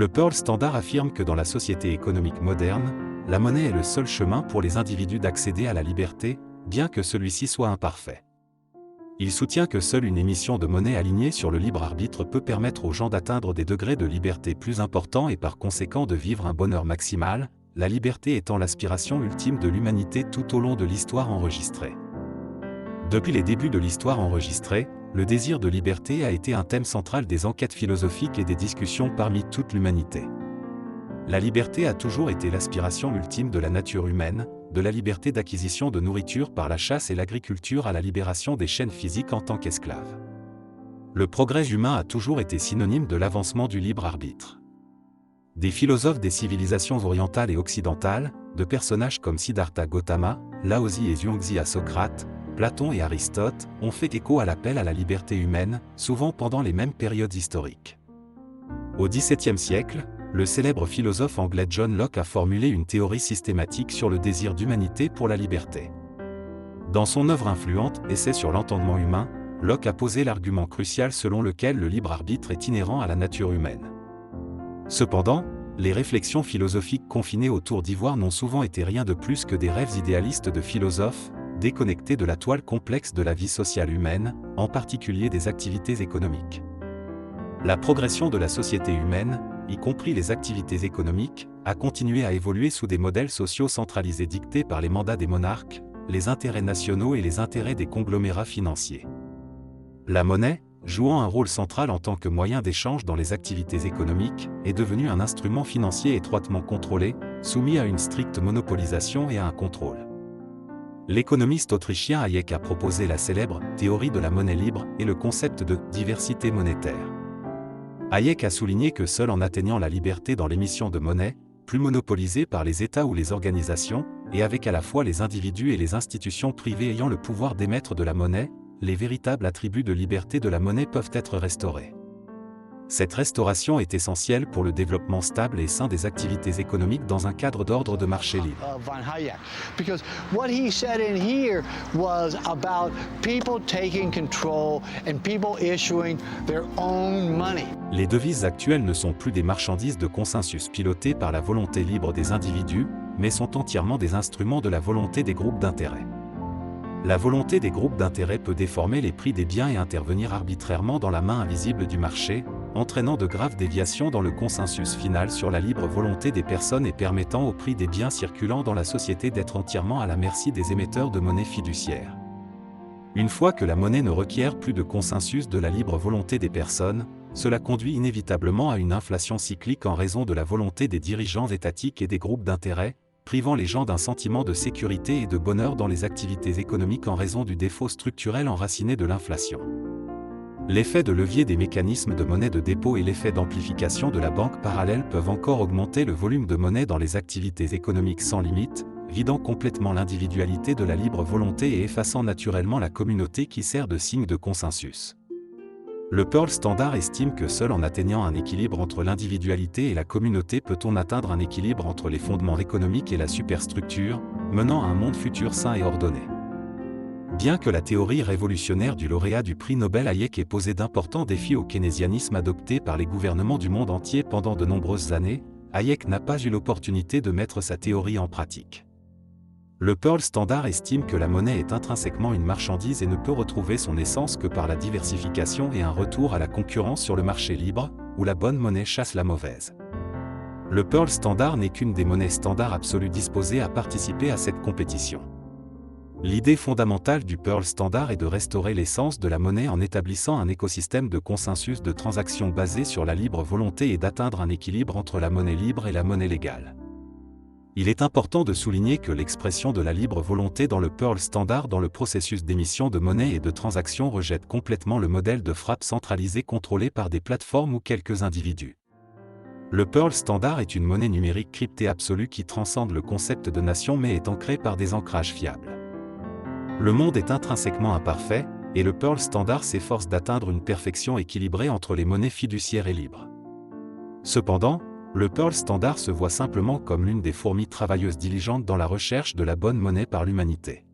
Le Pearl Standard affirme que dans la société économique moderne, la monnaie est le seul chemin pour les individus d'accéder à la liberté, bien que celui-ci soit imparfait. Il soutient que seule une émission de monnaie alignée sur le libre arbitre peut permettre aux gens d'atteindre des degrés de liberté plus importants et par conséquent de vivre un bonheur maximal, la liberté étant l'aspiration ultime de l'humanité tout au long de l'histoire enregistrée. Depuis les débuts de l'histoire enregistrée, le désir de liberté a été un thème central des enquêtes philosophiques et des discussions parmi toute l'humanité. La liberté a toujours été l'aspiration ultime de la nature humaine, de la liberté d'acquisition de nourriture par la chasse et l'agriculture à la libération des chaînes physiques en tant qu'esclaves. Le progrès humain a toujours été synonyme de l'avancement du libre arbitre. Des philosophes des civilisations orientales et occidentales, de personnages comme Siddhartha Gautama, Laozi et Zhuangzi à Socrate, Platon et Aristote, ont fait écho à l'appel à la liberté humaine, souvent pendant les mêmes périodes historiques. Au XVIIe siècle, le célèbre philosophe anglais John Locke a formulé une théorie systématique sur le désir d'humanité pour la liberté. Dans son œuvre influente, Essai sur l'entendement humain, Locke a posé l'argument crucial selon lequel le libre arbitre est inhérent à la nature humaine. Cependant, les réflexions philosophiques confinées autour d'Ivoire n'ont souvent été rien de plus que des rêves idéalistes de philosophes, déconnectés de la toile complexe de la vie sociale humaine, en particulier des activités économiques. La progression de la société humaine, y compris les activités économiques, a continué à évoluer sous des modèles sociaux centralisés dictés par les mandats des monarques, les intérêts nationaux et les intérêts des conglomérats financiers. La monnaie, jouant un rôle central en tant que moyen d'échange dans les activités économiques, est devenue un instrument financier étroitement contrôlé, soumis à une stricte monopolisation et à un contrôle. L'économiste autrichien Hayek a proposé la célèbre « théorie de la monnaie libre » et le concept de « diversité monétaire ». Hayek a souligné que seul en atteignant la liberté dans l'émission de monnaie, plus monopolisée par les États ou les organisations, et avec à la fois les individus et les institutions privées ayant le pouvoir d'émettre de la monnaie, les véritables attributs de liberté de la monnaie peuvent être restaurés. Cette restauration est essentielle pour le développement stable et sain des activités économiques dans un cadre d'ordre de marché libre. Von Hayek, because what he said in here was about people taking control and people issuing their own money. Les devises actuelles ne sont plus des marchandises de consensus pilotées par la volonté libre des individus, mais sont entièrement des instruments de la volonté des groupes d'intérêt. La volonté des groupes d'intérêt peut déformer les prix des biens et intervenir arbitrairement dans la main invisible du marché, entraînant de graves déviations dans le consensus final sur la libre volonté des personnes et permettant au prix des biens circulant dans la société d'être entièrement à la merci des émetteurs de monnaie fiduciaire. Une fois que la monnaie ne requiert plus de consensus de la libre volonté des personnes, cela conduit inévitablement à une inflation cyclique en raison de la volonté des dirigeants étatiques et des groupes d'intérêt, privant les gens d'un sentiment de sécurité et de bonheur dans les activités économiques en raison du défaut structurel enraciné de l'inflation. L'effet de levier des mécanismes de monnaie de dépôt et l'effet d'amplification de la banque parallèle peuvent encore augmenter le volume de monnaie dans les activités économiques sans limite, vidant complètement l'individualité de la libre volonté et effaçant naturellement la communauté qui sert de signe de consensus. Le Pearl Standard estime que seul en atteignant un équilibre entre l'individualité et la communauté peut-on atteindre un équilibre entre les fondements économiques et la superstructure, menant à un monde futur sain et ordonné. Bien que la théorie révolutionnaire du lauréat du prix Nobel Hayek ait posé d'importants défis au keynésianisme adopté par les gouvernements du monde entier pendant de nombreuses années, Hayek n'a pas eu l'opportunité de mettre sa théorie en pratique. Le Pearl Standard estime que la monnaie est intrinsèquement une marchandise et ne peut retrouver son essence que par la diversification et un retour à la concurrence sur le marché libre, où la bonne monnaie chasse la mauvaise. Le Pearl Standard n'est qu'une des monnaies standards absolues disposées à participer à cette compétition. L'idée fondamentale du Pearl Standard est de restaurer l'essence de la monnaie en établissant un écosystème de consensus de transactions basé sur la libre volonté et d'atteindre un équilibre entre la monnaie libre et la monnaie légale. Il est important de souligner que l'expression de la libre volonté dans le Pearl Standard dans le processus d'émission de monnaie et de transaction rejette complètement le modèle de frappe centralisé contrôlé par des plateformes ou quelques individus. Le Pearl Standard est une monnaie numérique cryptée absolue qui transcende le concept de nation mais est ancrée par des ancrages fiables. Le monde est intrinsèquement imparfait, et le Pearl Standard s'efforce d'atteindre une perfection équilibrée entre les monnaies fiduciaires et libres. Cependant, le Pearl Standard se voit simplement comme l'une des fourmis travailleuses diligentes dans la recherche de la bonne monnaie par l'humanité.